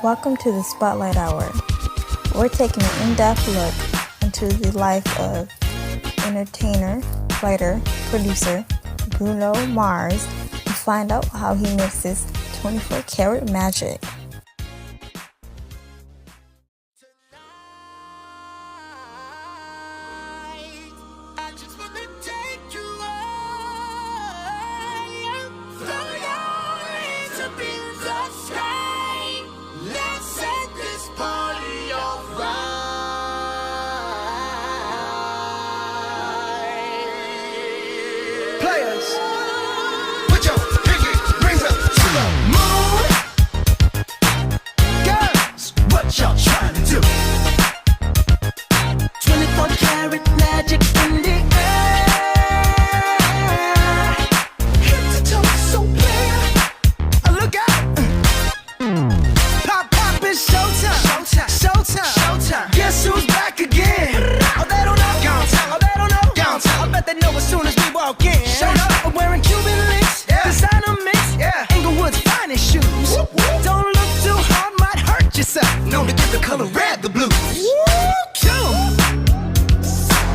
Welcome to the Spotlight Hour. We're taking an in-depth look into the life of entertainer, writer, producer Bruno Mars and find out how he mixes 24-karat magic.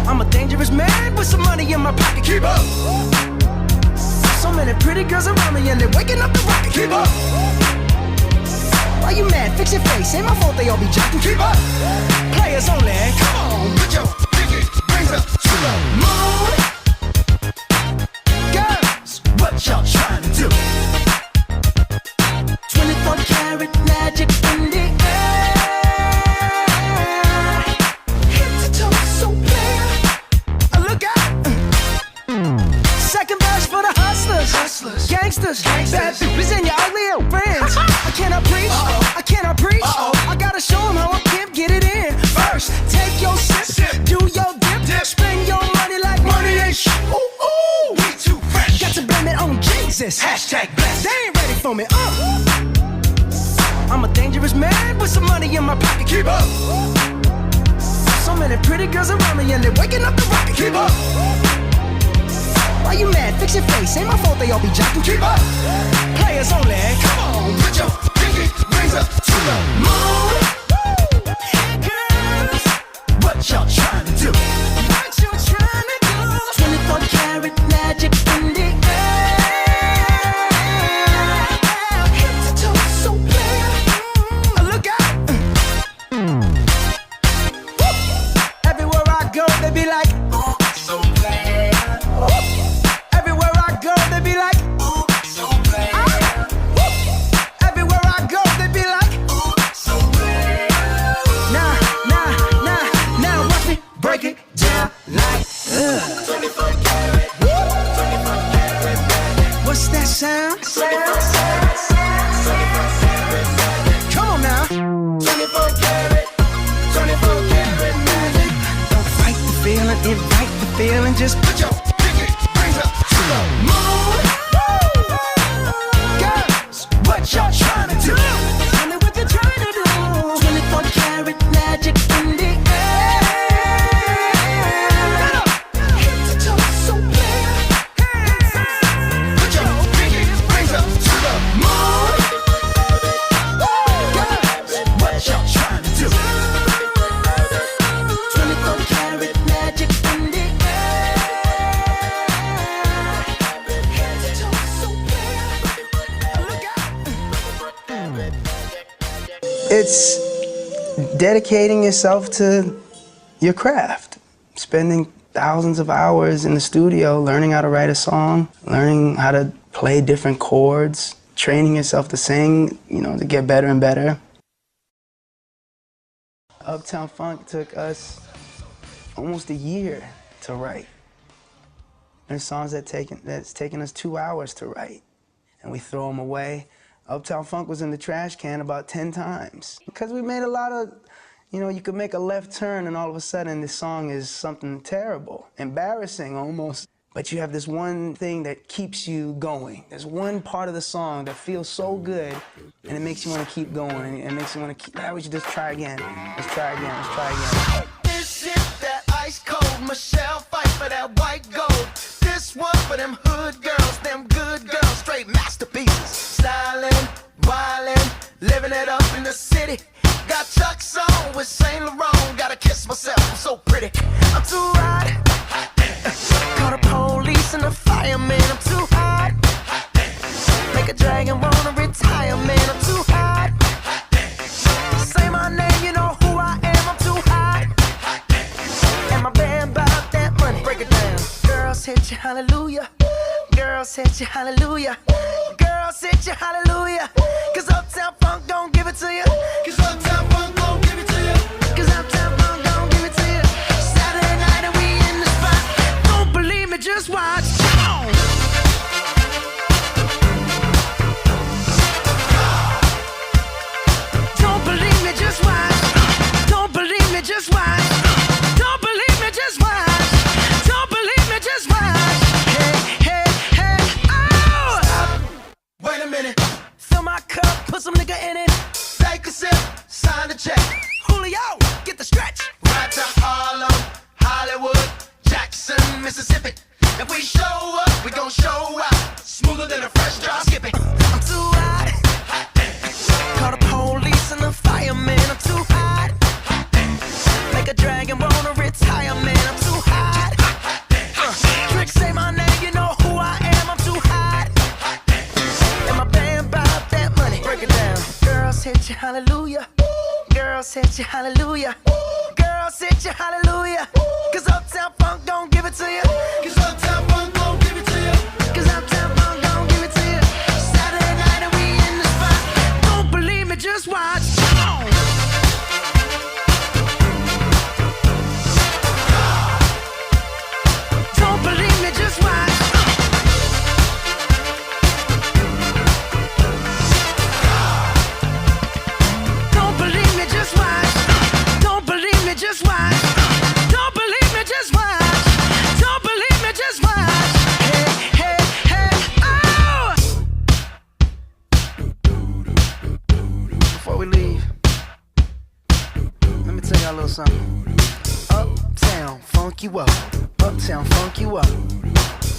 I'm a dangerous man with some money in my pocket. Keep up. So many pretty girls around me and they're waking up the rocket. Keep up. Why you mad? Fix your face. Ain't my fault they all be jocking. Keep up. Players only. Come on, put your pinky rings up to the moon. Girls, what y'all trying to do? 24-karat magic in the air. Hustlers, gangsters, bad bitches and your ugly old friends. I cannot preach, I cannot preach. I gotta show them how a pimp get it in. First, take your sip, do your dip, spend your money like money ain't shit. Ooh, ooh, we too fresh. Got to blame it on Jesus. Hashtag blessed. They ain't ready for me. I'm a dangerous man with some money in my pocket. Keep up. So many pretty girls around me and they're waking up the rocket. Keep up. Why you mad? Fix your face. Ain't my fault they all be jocking. Keep up. Players only. Come on, put your pinky rings up to the moon. Hey girls, what y'all trying to do? What you trying to do? 24-karat magic in the air. Head to toe, so clear. Look out. Everywhere I go, they be like, oh, so clear. What's that sound? Come on now. 24-karat magic. Don't fight the feeling, invite the feeling. Just put your pinky rings up to the moon. Girls, what y'all trying to do? Tell me what you're trying to do. 24-karat magic in the air. Head to toe, so clear. Put your pinky rings up to the moon. Girls, what y'all trying to do? 24-karat magic in the air. Head to toe, so clear. Look out. It's dedicating yourself to your craft, spending thousands of hours in the studio learning how to write a song, learning how to play different chords, training yourself to sing, to get better and better. Uptown Funk took us almost a year to write. There's songs that's taken us 2 hours to write, and we throw them away. Uptown Funk was in the trash can about 10 times because we made a lot of, you could make a left turn and all of a sudden this song is something terrible, embarrassing almost. But you have this one thing that keeps you going. There's one part of the song that feels so good and it makes you want to keep going and it makes you want to keep, we should just try again. Let's try again, let's try again. This is that ice cold Michelle fight for that white gold. This one for them hood girls, them good girls, straight masterpieces. Stylin', wildin', living it up in the city. Got Chuck's on with Saint Laurent. Gotta kiss myself, I'm so pretty. I'm too hot. Call the police and the fireman. I'm too hot. Make a dragon wanna retire, man. I'm too hot. Say my name, you know who I am. I'm too hot. And my band about that money. Break it down. Girls hit you, hallelujah. Girls hit you, hallelujah. Girls hit you, hallelujah. Cause Uptown Funk don't give it to you. Cause Uptown Funk don't give it to you. Cause Uptown Funk don't give it to you. Saturday night and we in the spot. Don't believe me, just watch. Come on. Don't believe me, just watch. Don't believe me, just watch. Don't believe me, just watch. Don't believe me, just watch. Hey, hey, hey, oh! Stop. Wait a minute. Fill my cup, put some nigga in it. Take a sip, sign the check. Julio, get the stretch. Right to Harlem, Hollywood, Jackson, Mississippi. If we show up, we gon' show out. Smoother than a fresh drop. Skip it. I'm too hot. Call the police and the fireman. I'm too hot. Make a dragon wanna retire, man. I'm too hot. Trick say my name, you know who I am. I'm too hot. And my band bout that money. Break it down. Girls hit you, hallelujah. Girls hit you, hallelujah. Girls hit you, hallelujah. Cause Uptown Funk don't give it to you. Cause Uptown Funk don't give it to you. Cause Uptown Funk don't give it to you. Saturday night and we in the spot. Don't believe me, just watch. Come on. Don't believe me, just watch. Don't believe me, just watch. Don't believe me, just watch. Don't believe me, just watch. Don't believe me, just watch. Hey, hey, hey, oh! Before we leave, let me tell y'all a little something. Uptown, funk you up. Uptown, funk you up.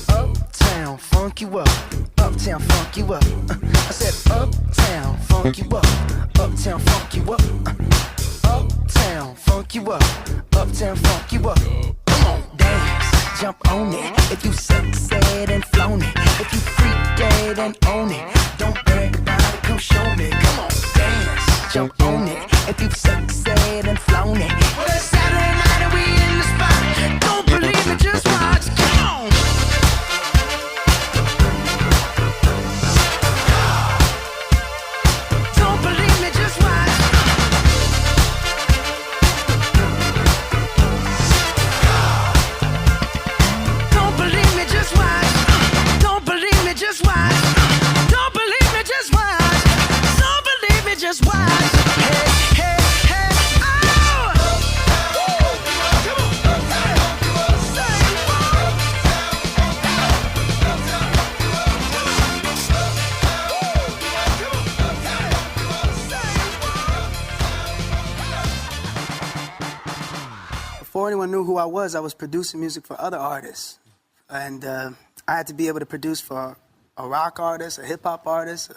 Uptown, funk you up. Uptown, funk you up. I said uptown, funk you up. Uptown, funk you up. Uptown, funk you up. Uptown, funk you up. Come on, dance, jump on it. If you succeed and flown it. If you freak dead and own it. Don't brag about it, come show me. Come on, dance, jump on it. If you succeed and flown it. Well, it's Saturday night and we in the spot. Don't believe me, just watch. Come on. Don't believe me, just watch. Don't believe me, just watch. Don't believe me, just watch. Don't believe me, just watch. Don't believe me, just watch. Hey, hey, hey, oh! Before anyone knew who I was producing music for other artists. And I had to be able to produce for a rock artist, a hip-hop artist,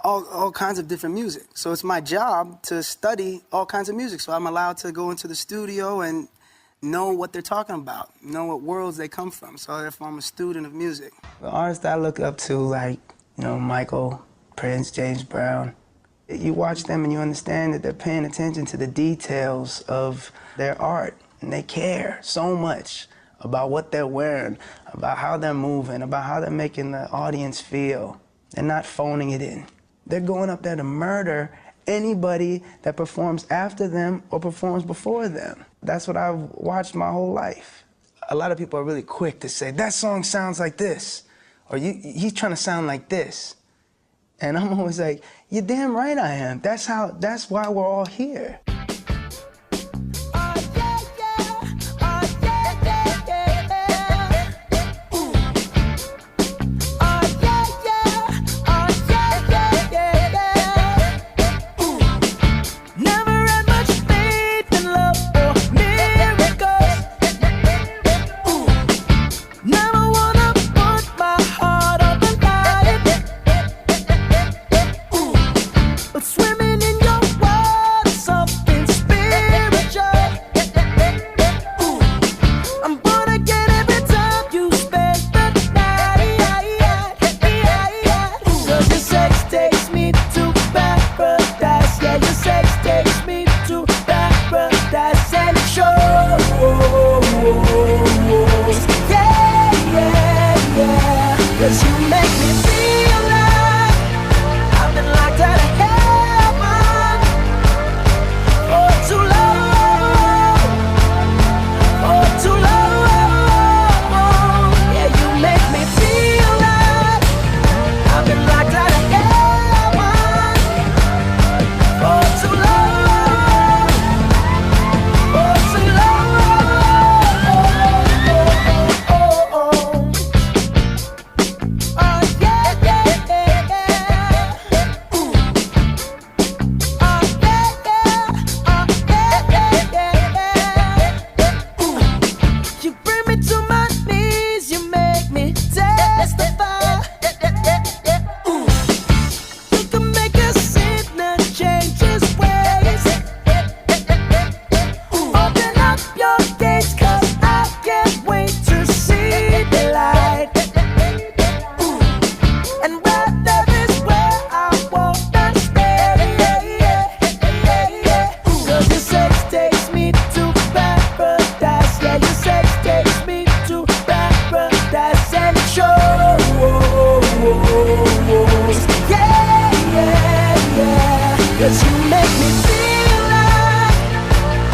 all kinds of different music. So it's my job to study all kinds of music. So I'm allowed to go into the studio and know what they're talking about, know what worlds they come from. So therefore I'm a student of music. The artists that I look up to, like, you know, Michael, Prince, James Brown, you watch them and you understand that they're paying attention to the details of their art. And they care so much about what they're wearing, about how they're moving, about how they're making the audience feel. They're not phoning it in. They're going up there to murder anybody that performs after them or performs before them. That's what I've watched my whole life. A lot of people are really quick to say, that song sounds like this, or he's trying to sound like this. And I'm always like, you're damn right I am. That's why we're all here. swimming in your water, something spiritual. I'm born again every time you spend the night. 'Cause your sex takes me to paradise. Yeah, your sex takes me to paradise and shows. Yeah, yeah, yeah. 'Cause you make me feel like I've been locked out of heaven for too long, for too long. Yeah, you make me feel like I've been locked out of heaven for too long, for too long. Oh yeah, yeah, yeah, yeah. Oh yeah, yeah, oh yeah, yeah, yeah. You bring me to my knees, you make me testify. You can make a sinner change his ways. Open up your gates, 'cause I can't wait to see the light. And where there is where I wanna stay. 'Cause your sex takes me to paradise. Yeah, your sex takes me to paradise and shows. Yeah, yeah, yeah. 'Cause you make me feel like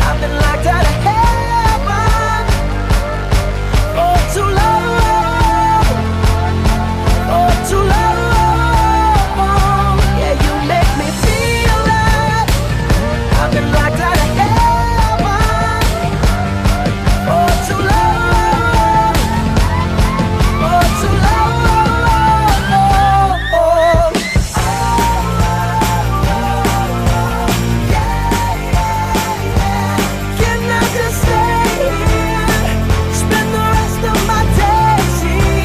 I've been locked out of heaven for too long, for too long. Yeah, you make me feel like I've been locked out of heaven for too long, for too long. Can I just stay here, spend the rest of my days here?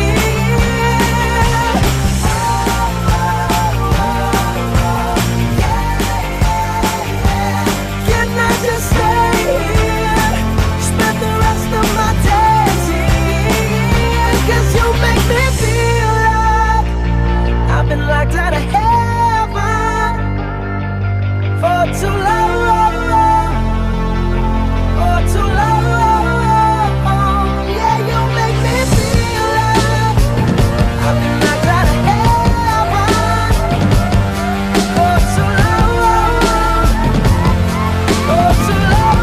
Can I just stay here, spend the rest of my days here? 'Cause you make me feel like I've been locked out of heaven for too long, for too long. Yeah, you make me feel like I've been locked out of heaven for too long, for too long.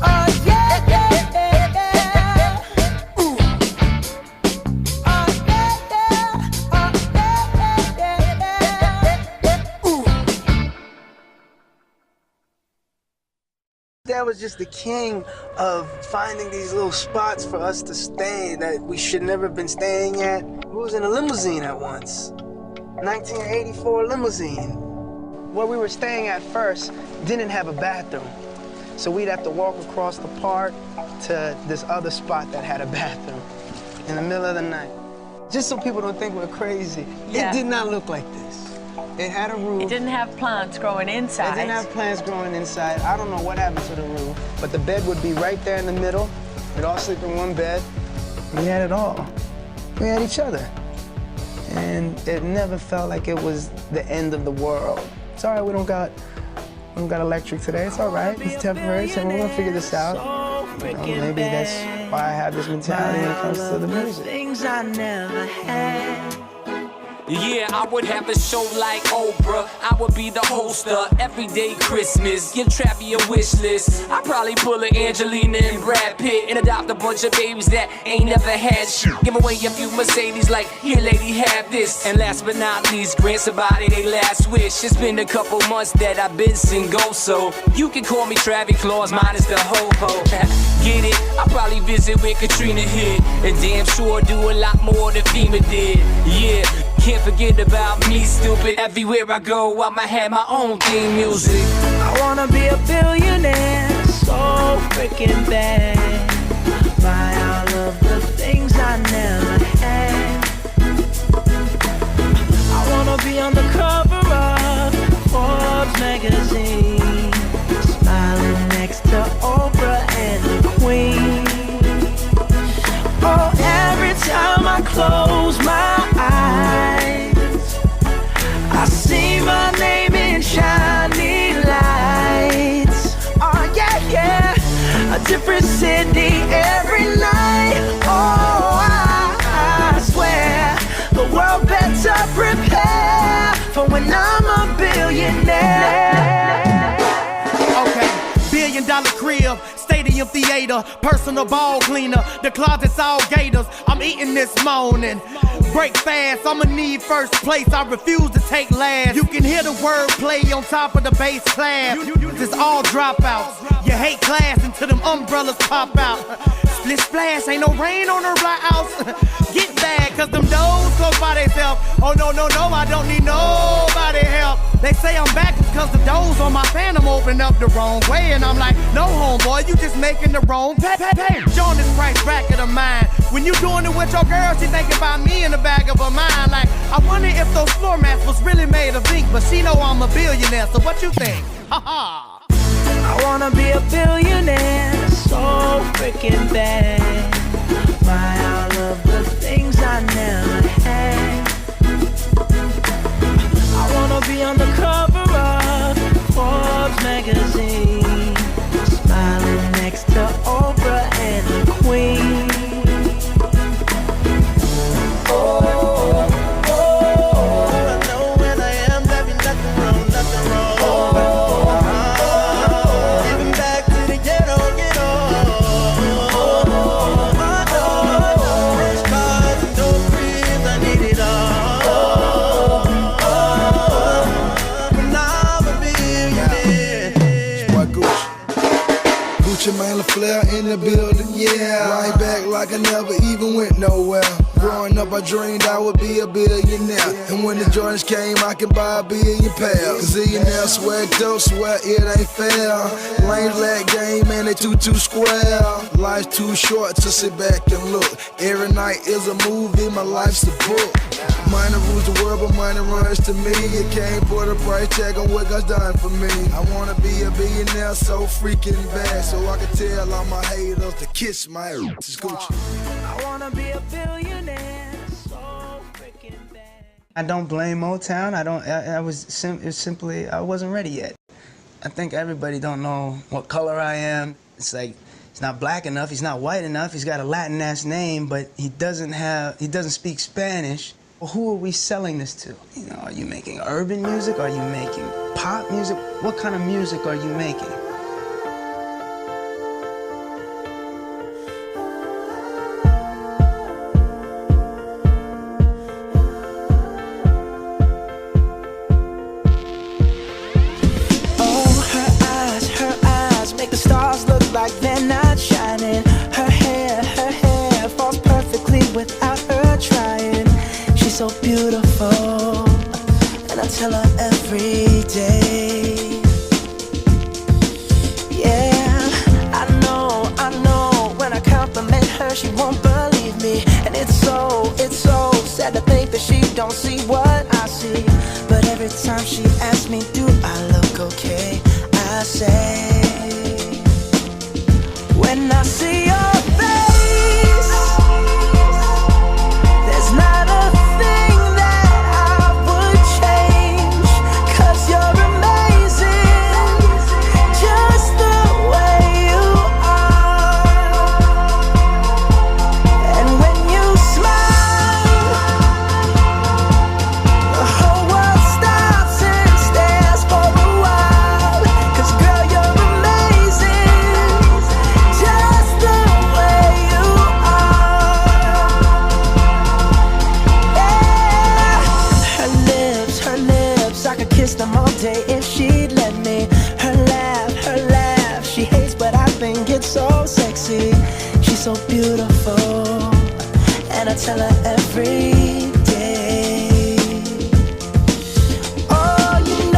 Oh yeah, yeah, yeah, yeah. Oh yeah, yeah, oh yeah, yeah, yeah. Dad was just the king of finding these little spots for us to stay that we should never have been staying at. We was in a limousine at once. 1984 limousine. Where we were staying at first didn't have a bathroom. So we'd have to walk across the park to this other spot that had a bathroom in the middle of the night. Just so people don't think we're crazy. Yeah. It did not look like this. It had a roof. It didn't have plants growing inside. It didn't have plants growing inside. I don't know what happened to the roof, but the bed would be right there in the middle. We'd all sleep in one bed. We had it all. We had each other. And it never felt like it was the end of the world. It's all right, we don't got electric today. It's all right, it's temporary, so we're gonna figure this out. You know, maybe that's why I have this mentality when it comes to the music. Things I never had. Yeah, I would have a show like Oprah. I would be the host of Everyday Christmas. Give Travi a wish list. I'd probably pull a Angelina and Brad Pitt and adopt a bunch of babies that ain't never had shit. Give away a few Mercedes like, here lady, have this. And last but not least, grant somebody their last wish. It's been a couple months that I've been single, so you can call me Travi Claus, minus the ho-ho. Get it? I'll probably visit where Katrina hit. And damn sure do a lot more than FEMA did. Yeah. Can't forget about me, stupid. Everywhere I go, I'ma have my own theme music. I wanna be a billionaire, so freaking bad. Buy all of the things I never had. close my eyes, I see my name in shiny lights. Oh yeah, yeah, a different city every night. Oh, I swear the world better prepare for when I'm a billionaire. Okay, $1 billion crib, stadium theater, personal ball cleaner, the closet's all gators. I'm eating this morning. Break fast, I'ma need first place. I refuse to take last. You can hear the wordplay on top of the bass class. It's all dropouts. You hate class until them umbrellas pop out. Split splash, ain't no rain on the right house. Get bad, cause them doors close by themselves. Oh no, no, no, I don't need nobody help. They say I'm back cause the doors on my Phantom open up the wrong way. And I'm like, no homeboy, you just making the wrong pay. Join this price bracket of mine. When you doing it with your girl, she thinking about me in the back of her mind. Like, I wonder if those floor mats was really made of ink. But she know I'm a billionaire, so what you think? Ha ha. I wanna be a billionaire, so freaking bad. Buy all of the things I never had. I wanna be on the cover of Forbes magazine, smiling next to Oprah and the Queen. Oh, oh, I know when I am, there be nothing wrong, nothing wrong. Giving back to the ghetto, ghetto. Fresh cars and dope cribs, I need it all. When I'm a billionaire. Boy, Gucci Mane, La Flair in the building, yeah. Right back like I never even went nowhere. Growing up, I dreamed I would be a billionaire. And when the Jordans came, I could buy 1 billion pairs. Zillionaire swag dope, swear it ain't fair. Lanes lack game, and they too square. Life's too short to sit back and look. Every night is a movie, my life's a book. Money rules the world, but money runs to me. You can't put a price tag on what God's done for me. I wanna be a billionaire so freaking bad, so I can tell all my haters to kiss my ass. It's Gucci. I wanna be a billionaire, so freaking bad. I don't blame Motown. I wasn't ready yet. I think everybody don't know what color I am. It's like, he's not black enough, he's not white enough, he's got a Latin ass name, but he doesn't speak Spanish. Well, who are we selling this to? You know, are you making urban music? Are you making pop music? What kind of music are you making? Like they're not shining. Her hair falls perfectly without her trying. She's so beautiful, and I tell her every day. Yeah, I know, when I compliment her, she won't believe me. And it's so sad to think that she don't see what I see. But every time she asks me, do I look okay? I say, when I see your face, there's not a thing that I would change. 'Cause you're amazing, just the way you are. And when you smile, the whole world stops and stares for a while. 'Cause girl, you're amazing, just the way you are. Yeah. Her lips, I could kiss them all day if she'd let me. Her laugh, she hates, but I think it's so sexy. She's so beautiful, and I tell her every day. Oh, you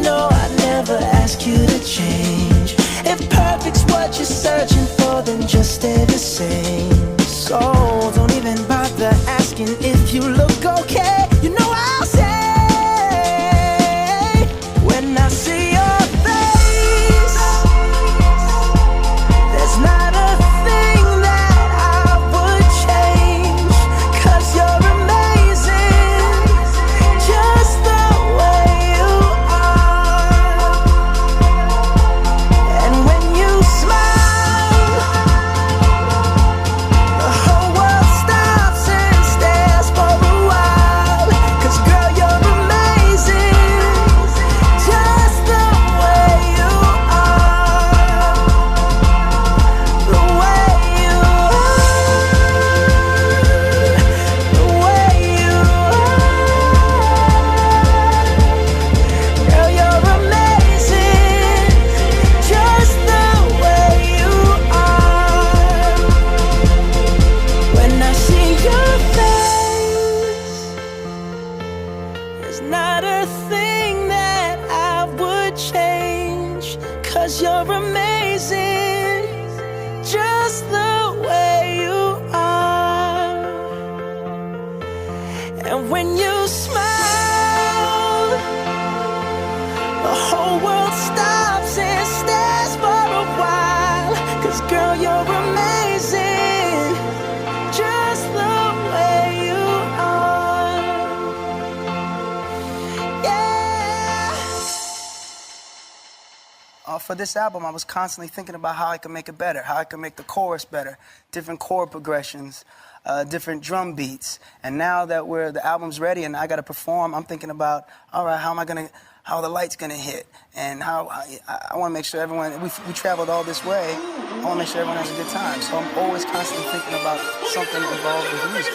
know, I never ask you to change. If perfect's what you're searching for, then just stay the same. So don't even bother asking if you look okay. You know I'll say, when I see your face, there's not a thing that I would change. not a thing that I would change, 'cause you're amazing, just the way you are. And when you smile, the whole world stops and stares for a while, 'cause girl, you're amazing, just the way you are. Yeah. For this album, I was constantly thinking about how I could make it better, how I could make the chorus better, different chord progressions, different drum beats. And now that the album's ready and I got to perform, I'm thinking about, all right, how the light's gonna hit, and how I want to make sure everyone. We traveled all this way. I want to make sure everyone has a good time. So I'm always constantly thinking about something involved with music.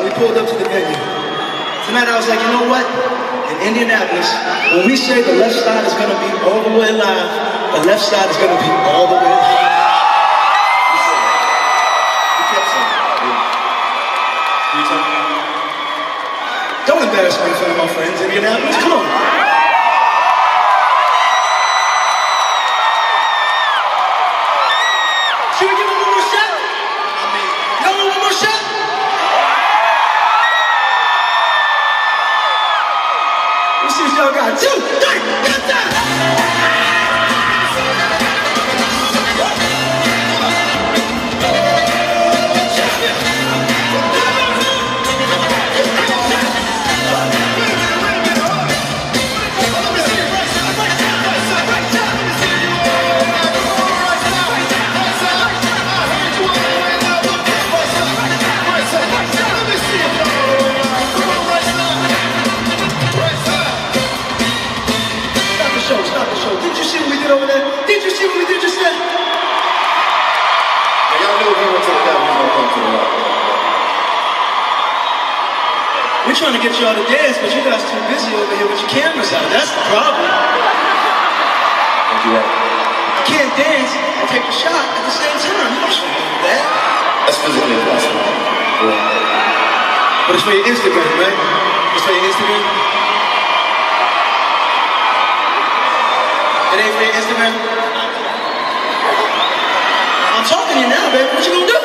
We pulled up to the venue Tonight I was like, you know what? In Indianapolis, when we say the left side is gonna be all the way live, the left side is gonna be all the way live. We kept saying it. Don't embarrass me in front of my friends, Indianapolis. Come on. Should we give him one more shot? Y'all want one more shot? Let's see what y'all got. 2, 3, get that! Over there. Did you see what we did just then? Yeah, y'all knew if we went to the left, we were going to come to the right. We're trying to get y'all to dance, but you guys too busy over here with your cameras out. That's the problem. You can't dance and take a shot at the same time. You don't do that. That's physically impossible. But it's for your Instagram, right? It's for your Instagram? It ain't for your Instagram? I'm talking to you now, baby. What you gonna do?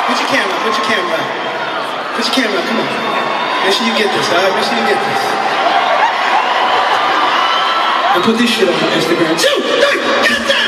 Put your camera, put your camera out. Put your camera out, come on. Make sure you get this, alright? Make sure you get this. And put this shit on Instagram. 2, 3, get that!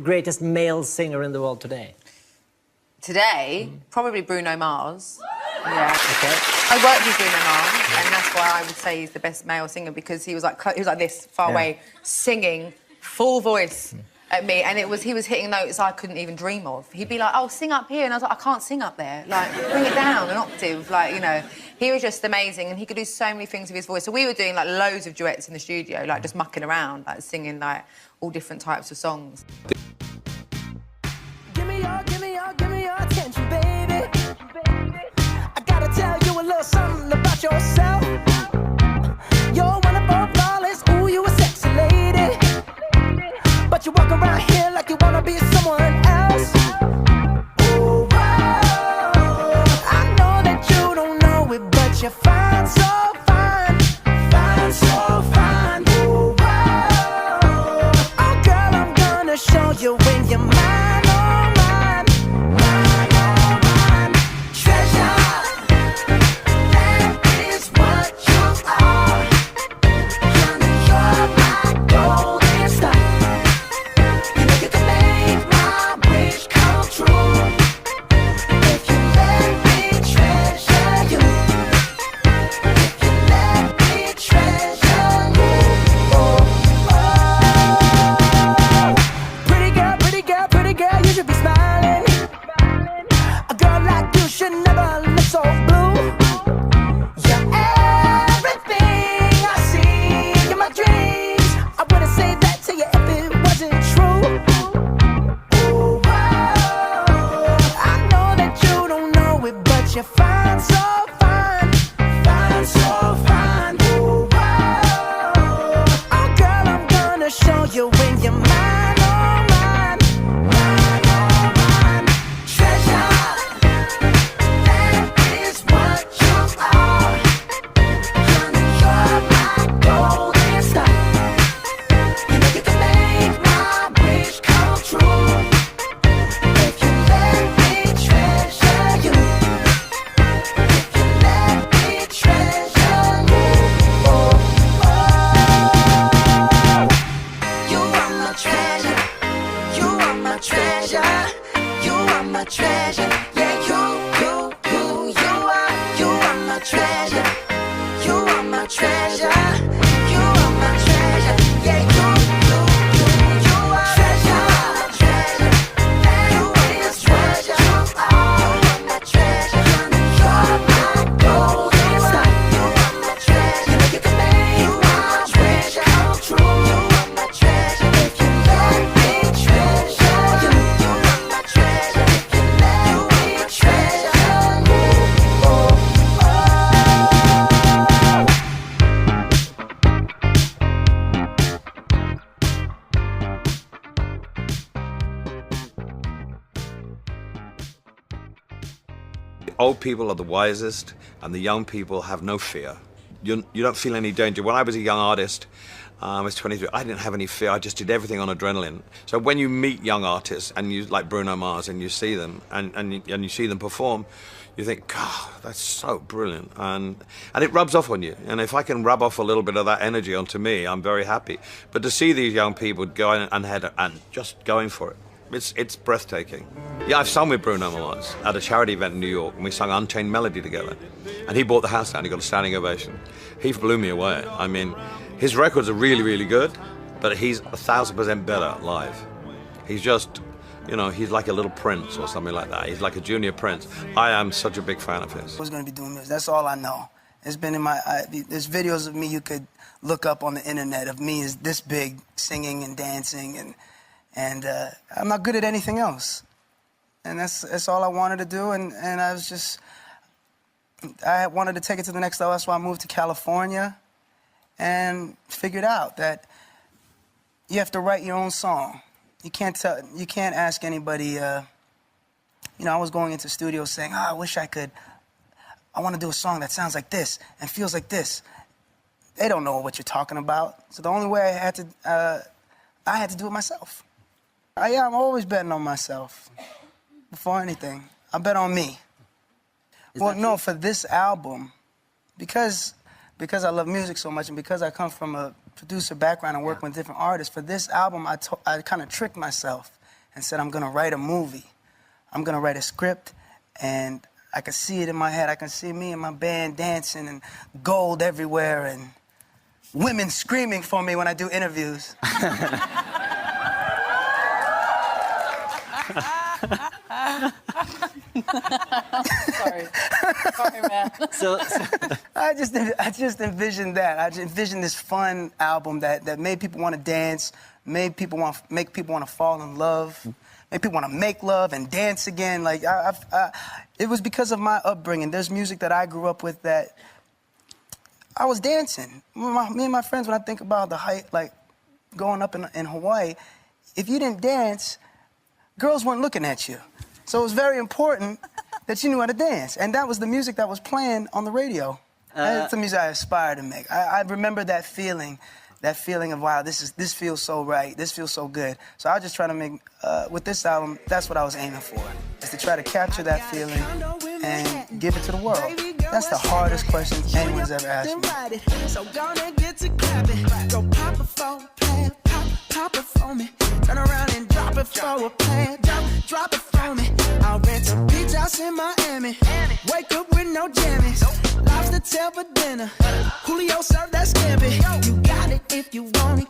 Greatest male singer in the world today? Today, probably Bruno Mars. Yeah. Okay. I worked with Bruno Mars, and that's why I would say he's the best male singer, because he was like this, far away, singing full voice at me, and he was hitting notes I couldn't even dream of. He'd be like, "Oh, sing up here," and I was like, "I can't sing up there. Like, bring it down an octave." Like, you know, he was just amazing, and he could do so many things with his voice. So we were doing like loads of duets in the studio, like just mucking around, like singing like all different types of songs. Give me your attention, baby. I gotta tell you a little something about yourself. You're wonderful, flawless, ooh, you a sexy lady. But you walk around here like you wanna be someone else. Ooh, whoa. I know that you don't know it, but you're fine, so fine. Fine, so fine. Ooh, whoa. Oh, girl, I'm gonna show you when you're mine. my treasure. Yeah, you are my treasure. You are my treasure. You are my treasure. Yeah, you are treasure. Treasure. You are my treasure. You are my treasure. You are my golden sun. You are my treasure. You can make my treasure come true. You are my treasure. If you let me treasure you, you are my treasure. If you let me treasure you, Old people are the wisest, and the young people have no fear. You don't feel any danger. When I was a young artist, I was 23, I didn't have any fear. I just did everything on adrenaline. So when you meet young artists, and you like Bruno Mars, and you see them, and you see them perform, you think, God, that's so brilliant. And it rubs off on you. And if I can rub off a little bit of that energy onto me, I'm very happy. But to see these young people going and just going for it, it's breathtaking. Yeah, I've sung with Bruno Mars at a charity event in New York, and we sung Unchained Melody together. And he bought the house down, he got a standing ovation. He blew me away. I mean, his records are really, really good, but he's 1,000% better live. He's just, you know, he's like a little prince or something like that. He's like a junior prince. I am such a big fan of his. I was going to be doing music. That's all I know. It's been in my, there's videos of me you could look up on the internet of me as this big singing and dancing, and I'm not good at anything else. And that's all I wanted to do, and I was just, I wanted to take it to the next level. That's why I moved to California and figured out that you have to write your own song. You can't ask anybody, you know, I was going into studios saying, I wish I want to do a song that sounds like this and feels like this. They don't know what you're talking about. So the only way I had to do it myself. I'm always betting on myself. Before anything, I bet on me. Well, no, for this album, because I love music so much and because I come from a producer background and work with different artists, for this album, I kind of tricked myself and said, I'm going to write a movie. I'm going to write a script, and I can see it in my head. I can see me and my band dancing and gold everywhere and women screaming for me when I do interviews. Sorry, man. So I just envisioned that. I just envisioned this fun album that made people want to dance, make people want to fall in love, make people want to make love and dance again. Like it was because of my upbringing. There's music that I grew up with that I was dancing. Me and my friends, when I think about the height, like growing up in Hawaii, if you didn't dance, girls weren't looking at you. So it was very important that you knew how to dance. And that was the music that was playing on the radio. That's the music I aspire to make. I remember that feeling of, wow, this feels so right, this feels so good. So I was just trying to make, with this album, that's what I was aiming for, is to try to capture that feeling and give it to the world. That's the hardest question anyone's ever asked me. So gonna get to clapping. Go pop it for a plan, pop it for me. Turn around and drop it for a plan, drop it for me. I'll rent a beach house in Miami. Wake up with no jammies. Lobster tail for dinner. Julio served that scampi. You got it if you want it.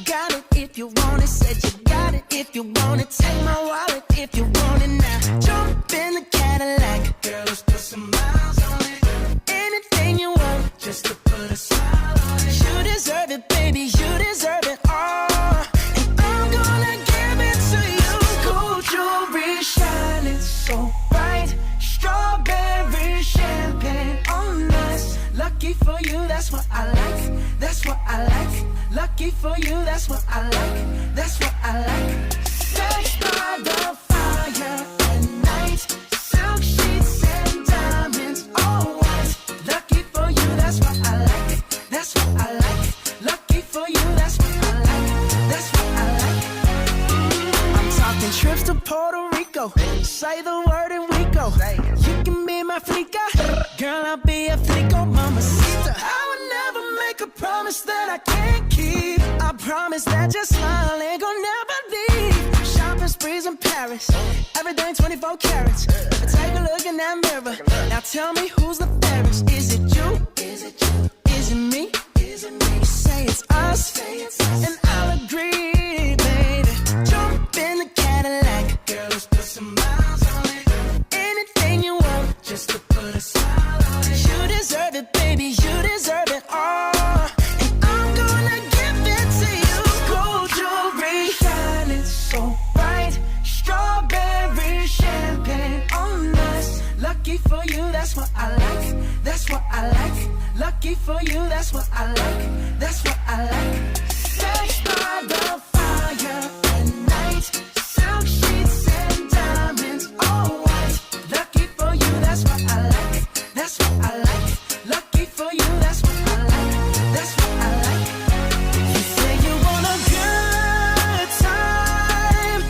Got it if you want it. Said you got it if you want it. Take my wallet if you want it now. Jump in the Cadillac. Girl, let's put some miles on it. Anything you want, just to put a smile on it. You deserve it, baby. You deserve it all. And I'm gonna give it to you. Gold jewelry shining so bright. Strawberry champagne on us. Lucky for you, that's what I like. That's what I like. Lucky for you, that's what I like. That's what I like. Sex by the fire at night. Silk sheets and diamonds, all white. Lucky for you, that's what I like. That's what I like. Lucky for you, that's what I like. That's what I like. I'm talking trips to Puerto Rico. Say the word and we go. You can be my flica. Girl, I'll be a flico, mamacita. I would never make a promise that I can't keep. I promise that your smile ain't gonna never leave. Shopping sprees in Paris. Paris. Everything 24 carats. Take a look in that mirror. Now tell me who's the fairest. Is it you? Is it you? Is it me? Is it me? You say it's us, and I'll agree, baby. Jump in the Cadillac, girl, let's put some miles on it. Anything you want, just to put a smile on it. You deserve it, baby, you deserve it all. And I'm gonna give it to you. Gold jewelry, shining so bright. Strawberry champagne on us. Lucky for you, that's what I like. That's what I like. Lucky for you, that's what I like. That's what I like. Sex by the fire at night. Silk sheets and diamonds, all white. Lucky for you, that's what I like. That's what I like. Lucky for you, that's what I like. That's what I like. You say you want a good time,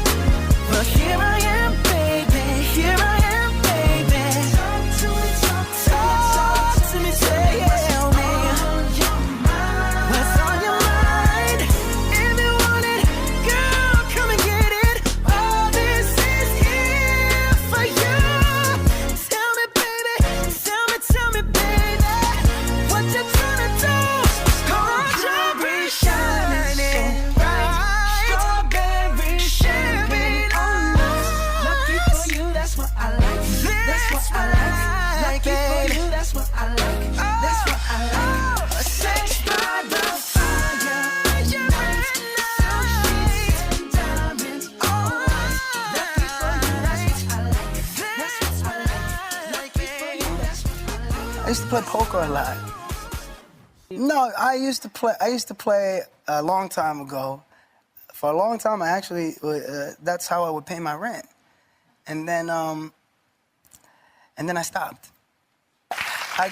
but here I am, baby. Here I am, baby. Talk to me, talk to me, tell me what's on your mind. If you want it, girl, come and get it. All this is here for you. Tell me, baby, what you tryna do? Gold jewelry shining bright. Strawberry champagne on us. Lucky for you, that's what I like. That's what I like. Lucky for you, that's what I like. That's what I like. Sex by the fire at night. Silk sheets and diamonds, all white. Lucky for you, that's what I like. That's what I like. Lucky for you, that's what I like. I used to play poker a lot. No, I used to play a long time ago. For a long time, I actually, that's how I would pay my rent. And then I stopped. I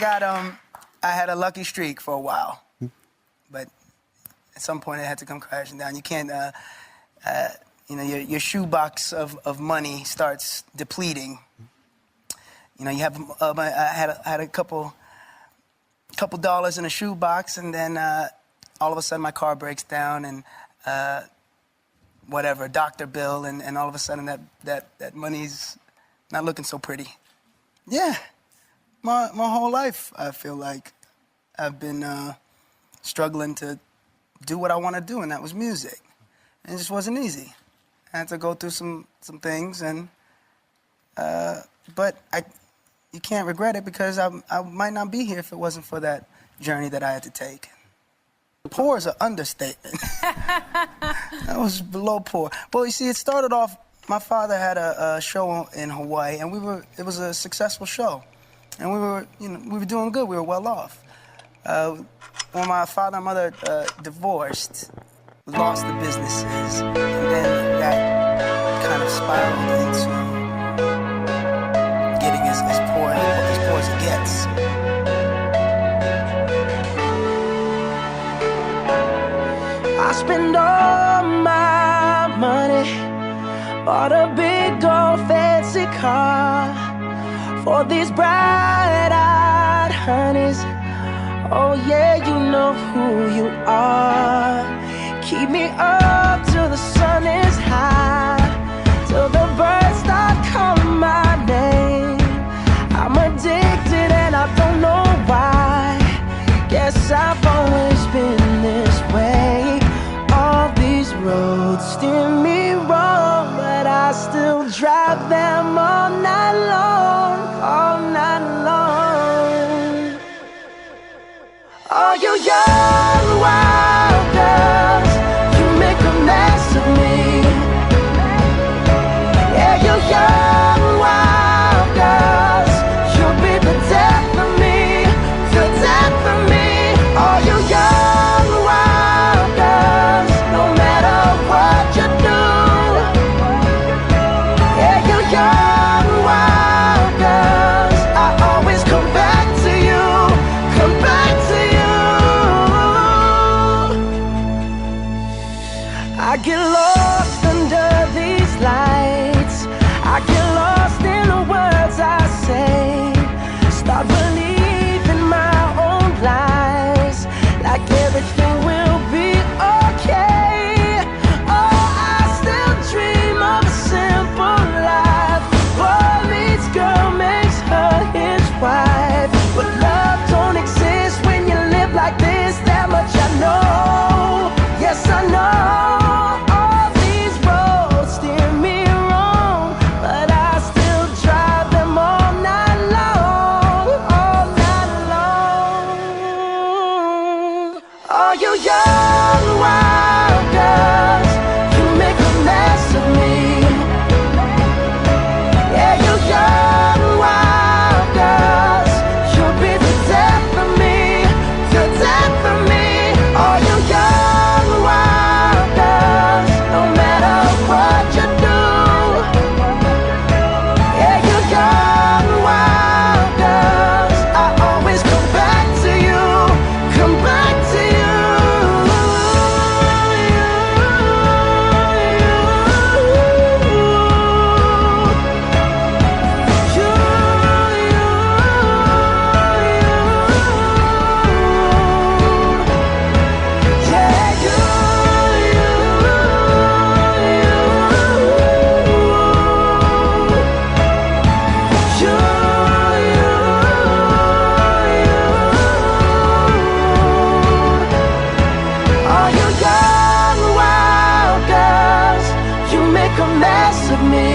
had a lucky streak for a while. But at some point, it had to come crashing down. You can't, your shoebox of money starts depleting. You know, you have, I had a couple dollars in a shoebox, and then all of a sudden my car breaks down, and whatever, doctor bill, and all of a sudden that money's not looking so pretty. Yeah, my whole life I feel like I've been struggling to do what I want to do, and that was music. And it just wasn't easy. I had to go through some things, and but you can't regret it, because I might not be here if it wasn't for that journey that I had to take. Poor is an understatement. I was below poor. Well, you see, it started off, my father had a show in Hawaii, and it was a successful show. And we were doing good, we were well off. When my father and mother divorced, we lost the businesses, and then that kind of spiraled into getting as poor as it gets. I spend all my money, bought a big old fancy car for these bright-eyed honeys. Oh yeah, you know who you are. Keep me up till the sun is high, till the birds start calling my name. I'm addicted and I don't know why. Guess I've always been this way. All these roads steer me wrong, but I still drive them all night long, all night long. All you young wild girls, you make a mess of me. Yeah, you young wild girls, you'll be the death of me, the death of me. All you young wild girls, no matter what you do. Yeah, you young less of me.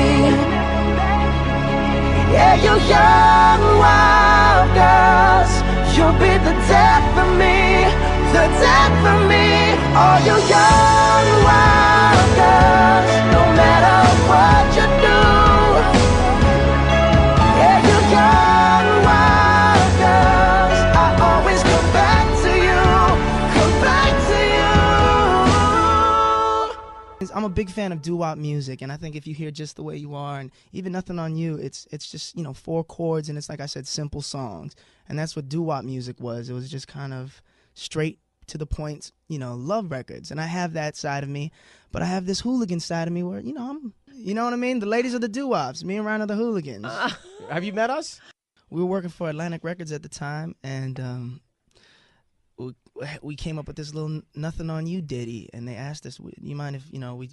Yeah, you young wild girls, you'll be the death of me, the death of me. Oh, you young wild girls, no matter what you do. Yeah, you young wild girls, I always come back to you, come back to you. I'm a big fan of doo-wop music, and I think if you hear Just the Way You Are and even Nothing on You, it's just, you know, 4 chords, and it's, like I said, simple songs. And that's what doo-wop music was. It was just kind of straight to the point, you know, love records. And I have that side of me, but I have this hooligan side of me where, you know, you know what I mean? The ladies are the doo-wops. Me and Ryan are the hooligans. Have you met us? We were working for Atlantic Records at the time, and we came up with this little Nothing on You ditty, and they asked us, you mind if, you know, we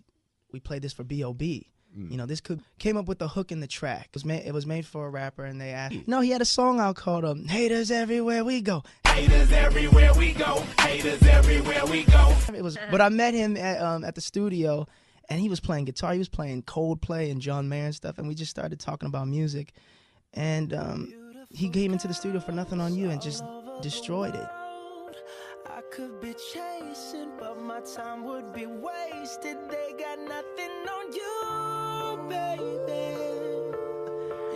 play this for B.O.B.? You know, this came up with the hook in the track. It was made for a rapper, and they asked, no, he had a song out called Haters Everywhere We Go. Haters everywhere we go, haters everywhere we go. But I met him at the studio, and he was playing guitar. He was playing Coldplay and John Mayer and stuff, and we just started talking about music. And he came into the studio for Nothing on You and just destroyed it. I could be chasing, but my time would be wasted. They got nothing on you, baby.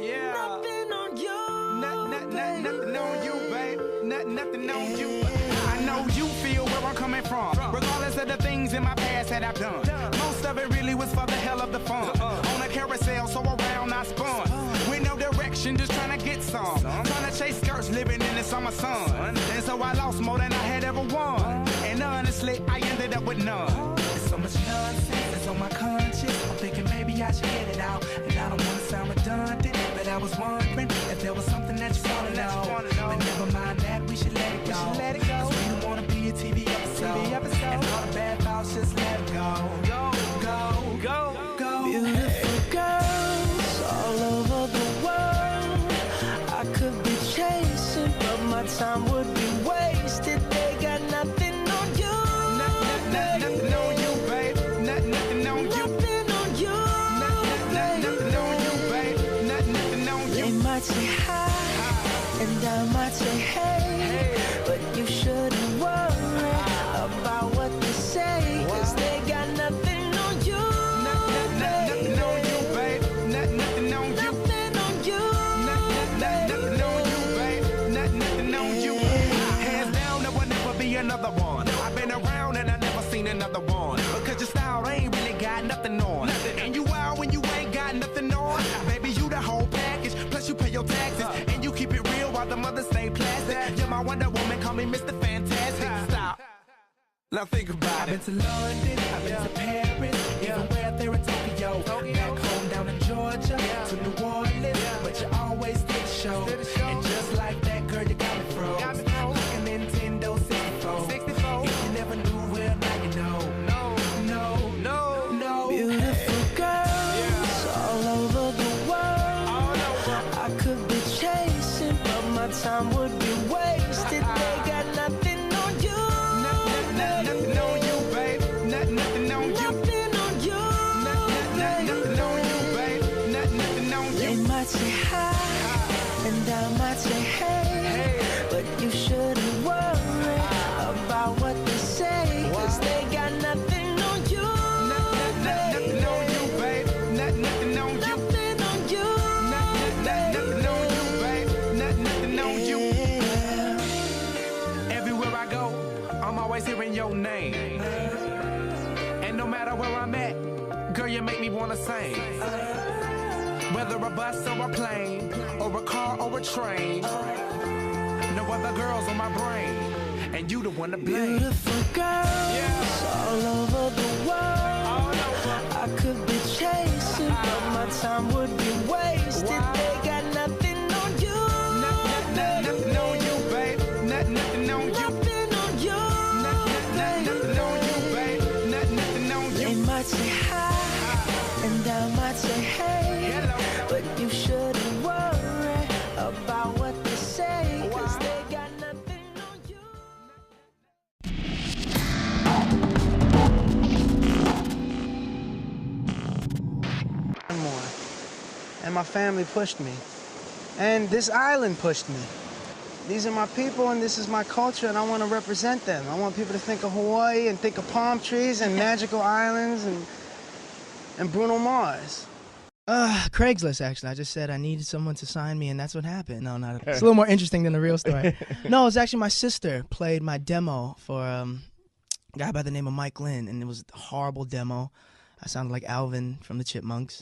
Yeah. Nothing on you. Nothing on you, babe. Nothing on you. I know you feel where I'm coming from, regardless of the things in my past that I've done. Most of it really was for the hell of the fun. On a carousel, so around I spun. With no direction, just trying to get some. Trying to chase skirts, living in the summer sun. And so I lost more than I had ever won. And honestly, I ended up with none. There's so much nonsense that's on my conscience. I'm thinking maybe I should get it out. And I don't want to sound redundant, but I was wondering if there was something that you want to know. But never mind that, we should let it go. Cause we don't want to be a TV episode. And all the bad thoughts, just let it go. Go, go, go, go. Beautiful girls all over the world. I could be chasing, but my time would be wasted. They got nothing on you. Nothing on you, babe. Nothing on you. Nothing on you. Nothing on you, babe. Nothing on you. They might say hi, and I might say hey, but you shouldn't worry about what they say, cause they got nothing on you. Nothing on you, babe. Nothing on you. Nothing on you. Nothing on you, babe. Nothing on you. Hands down, there will never be another one. I've been around and I never seen another one. Because your style ain't really got nothing on. And you wild when you ain't got nothing on. Baby, you the whole package. Plus you pay your taxes. And you keep it real while the mothers stay plastic. You're my Wonder Woman, call me Mr. Fantastic. Stop. Now think about it. I've been to London, I've been to Paris, even where there in Tokyo. Back home down in Georgia, to New Orleans, but you always did the show. And just like that, girl, you got me froze. Like a Nintendo 64. If you never knew, well, now you know. No. Beautiful girls all over the world. I could be chasing, but my time would be wasted. They got nothing on you. Nothing on you, babe. Nothing on you. Nothing on you. Nothing on you, babe. Nothing on you. They might say hi, and I might say hey, but you shouldn't worry about what they say, cause they got nothing on you. Nothing on you, babe. Nothing on you. Nothing on you. Nothing on you, babe. Nothing on you. Everywhere I go, I'm always hearing your name. And no matter where I'm at, girl, you make me wanna sing. Whether a bus or a plane, or a car or a train, no other girls on my brain, and you the one to blame. Beautiful girls all over the world. I could be chasing, but my time would be wasted. They got nothing on you. Nothing on you, babe. Nothing on you. Nothing on you. Nothing on you, babe. Nothing on you. They might say hi, and I might say hey, but you shouldn't worry about what they say, cause they got nothing on you. more. And my family pushed me. And this island pushed me. These are my people and this is my culture and I want to represent them. I want people to think of Hawaii and think of palm trees and magical islands and Bruno Mars. Craigslist, actually. I just said I needed someone to sign me, and that's what happened. No, not. It's a little more interesting than the real story. No, it's actually my sister played my demo for a guy by the name of Mike Lynn, and it was a horrible demo. I sounded like Alvin from the Chipmunks.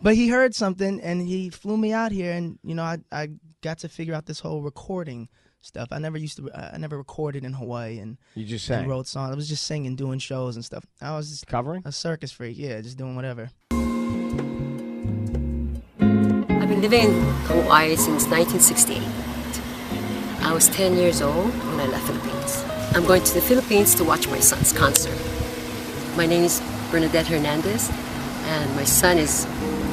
But he heard something, and he flew me out here, and, you know, I got to figure out this whole recording stuff. I never recorded in Hawaii, and you just sang? And wrote songs. I was just singing, doing shows and stuff. I was just covering? A circus freak, yeah, just doing whatever. I've been living in Hawaii since 1968. I was 10 years old when I left the Philippines. I'm going to the Philippines to watch my son's concert. My name is Bernadette Hernandez, and my son is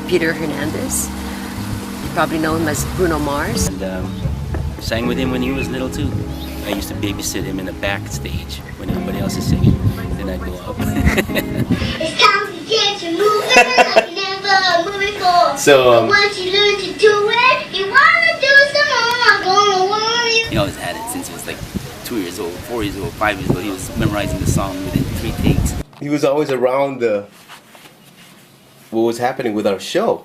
Peter Hernandez. You probably know him as Bruno Mars. And sang with him when he was little too. I used to babysit him in the backstage when everybody else is singing. Then I'd go up. It's time to dance and move it like you never moved before. So, once you learn to do it, you want to do some more. I'm gonna warn you. He always had it since he was like 2 years old, 4 years old, 5 years old. He was memorizing the song within 3 takes. He was always around what was happening with our show.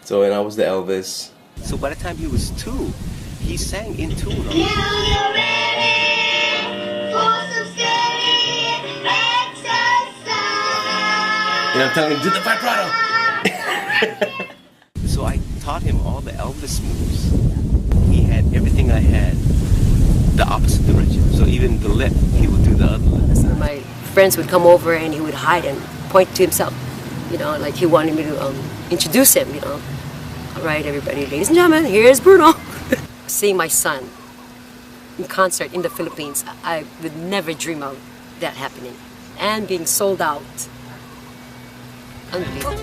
So, and I was the Elvis. So by the time he was 2, he sang in tune. Now you're ready for some steady exercise. And I'm telling him, do the vibrato. So I taught him all the Elvis moves. He had everything I had, the opposite direction. So even the lip, he would do the other lip. So my friends would come over and he would hide and point to himself. You know, like he wanted me to introduce him, you know. All right, everybody, ladies and gentlemen, here's Bruno. Seeing my son in concert in the Philippines, I would never dream of that happening. And being sold out. Unbelievable.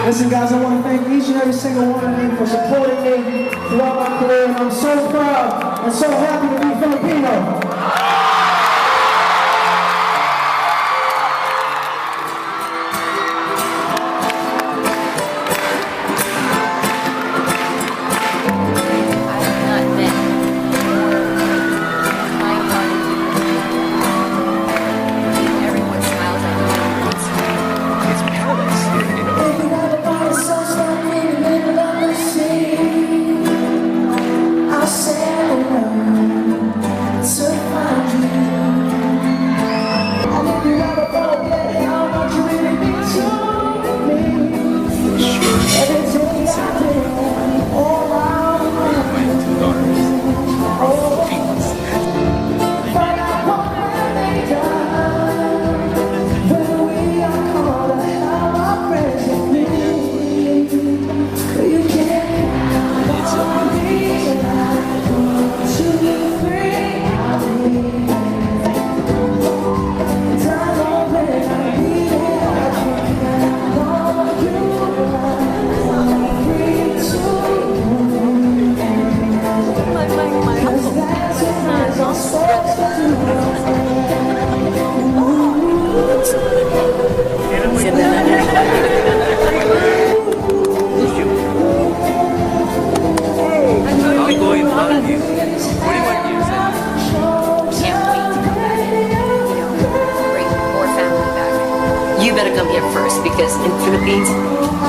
Listen, guys, I want to thank each and every single one of you for supporting me throughout my career, and I'm so proud and so happy to be Filipino. So fine.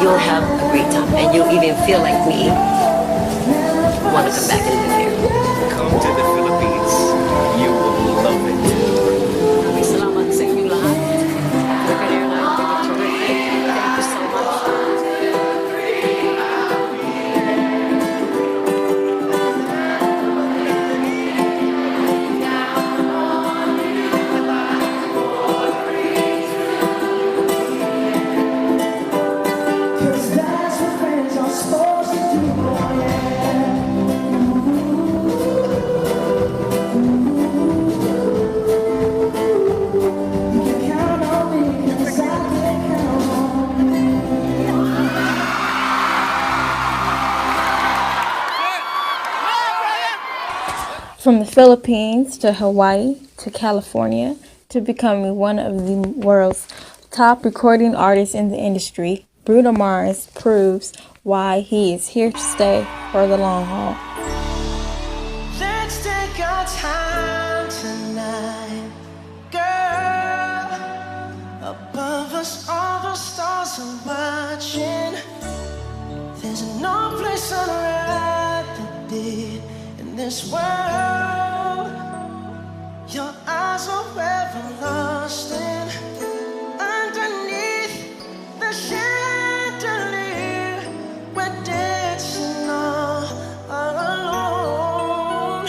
you'll have a great time, and you'll even feel like me, want to come back and live here. Come to the Philippines. You will love it. Salamat sa inyo lahat. Thank you so much. From the Philippines to Hawaii to California to becoming one of the world's top recording artists in the industry, Bruno Mars proves why he is here to stay for the long haul. Let's take our time tonight, girl. Above us, all the stars are watching. There's no place I'd rather be in this world. Your eyes are everlasting. Underneath the chandelier, we're dancing all alone.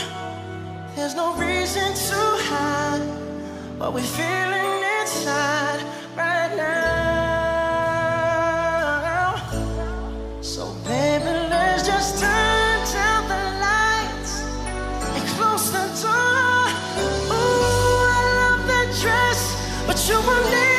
There's no reason to hide what we're feeling inside right now. So baby, let's just turn down the lights and close the door. Ooh, I love that dress, but you won't need it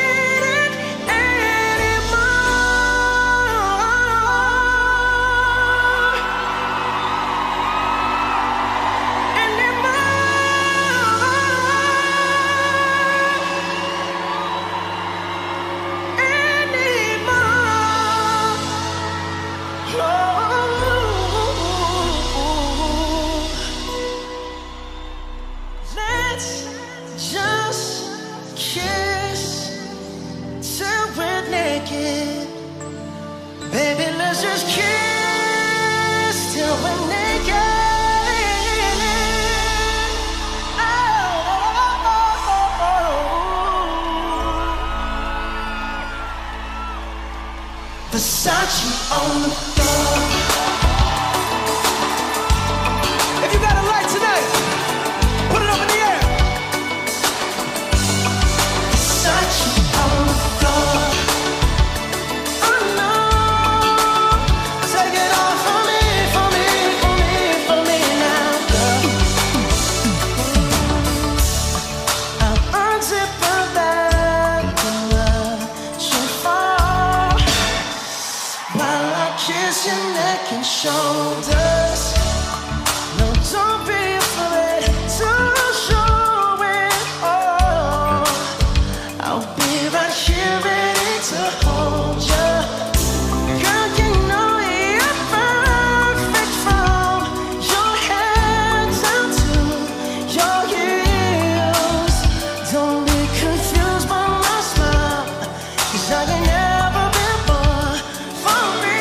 just kiss till we're naked. Versace on the floor. If you got a light tonight, put it up in the air. Versace on the floor. Your neck and shoulders. No, don't be afraid to show it all. I'll be right here ready to hold you. Girl, you know you're perfect from your head down to your heels. Don't be confused by my smile, 'cause I can never be more for me.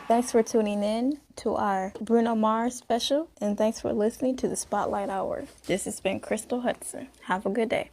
Thanks for tuning in to our Bruno Mars special, and thanks for listening to the Spotlight Hour. This has been Crystal Hudson. Have a good day.